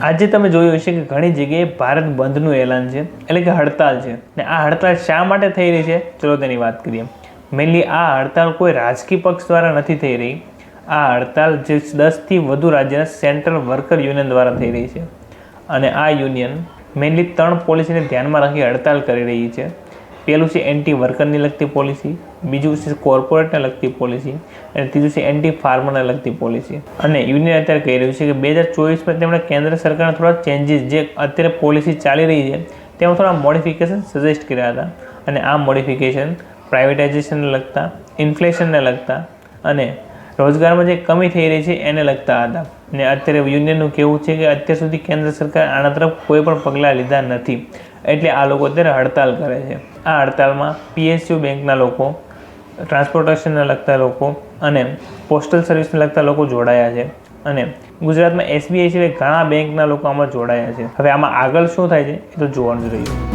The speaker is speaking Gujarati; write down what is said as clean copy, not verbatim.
આજે તમે જોયું હશે કે ઘણી જગ્યાએ ભારત બંધનું એલાન છે, એટલે કે હડતાલ છે. ને આ હડતાલ શા માટે થઈ રહી છે, ચલો તેની વાત કરીએ. મેઇનલી આ હડતાલ કોઈ રાજકીય પક્ષ દ્વારા નથી થઈ રહી. આ હડતાલ જે 10થી વધુ રાજ્યના સેન્ટ્રલ વર્કર યુનિયન દ્વારા થઈ રહી છે. અને આ યુનિયન મેઇનલી 3 પોલિસીને ધ્યાનમાં રાખી હડતાલ કરી રહી છે. પહેલું છે એન્ટી વર્કરને લગતી પોલિસી, બીજું છે કોર્પોરેટને લગતી પોલિસી અને ત્રીજું છે એન્ટી ફાર્મરને લગતી પોલિસી. અને યુનિયન અત્યારે કહી રહ્યું છે કે 2024માં તેમણે કેન્દ્ર સરકારના થોડા ચેન્જીસ જે અત્યારે પોલિસી ચાલી રહી છે તેમાં થોડા મોડિફિકેશન સજેસ્ટ કર્યા હતા. અને આ મોડિફિકેશન પ્રાઇવેટાઇઝેશનને લગતા, ઇન્ફ્લેશનને લગતા અને રોજગારમાં જે કમી થઈ રહી છે એને લગતા હતા. ને અત્યારે યુનિયનનું કહેવું છે કે અત્યાર સુધી કેન્દ્ર સરકાર આના તરફ કોઈ પણ પગલાં લીધા નથી, એટલે આ લોકો અત્યારે હડતાલ કરે છે. આ હડતાલમાં PSU બેંકના લોકો, ટ્રાન્સપોર્ટેશનને લગતા લોકો અને પોસ્ટલ સર્વિસને લગતા લોકો જોડાયા છે. અને ગુજરાતમાં SBI સિવાય ઘણા બેંકના લોકો આમાં જોડાયા છે. હવે આમાં આગળ શું થાય છે એ તો જોવાનું જ રહ્યું.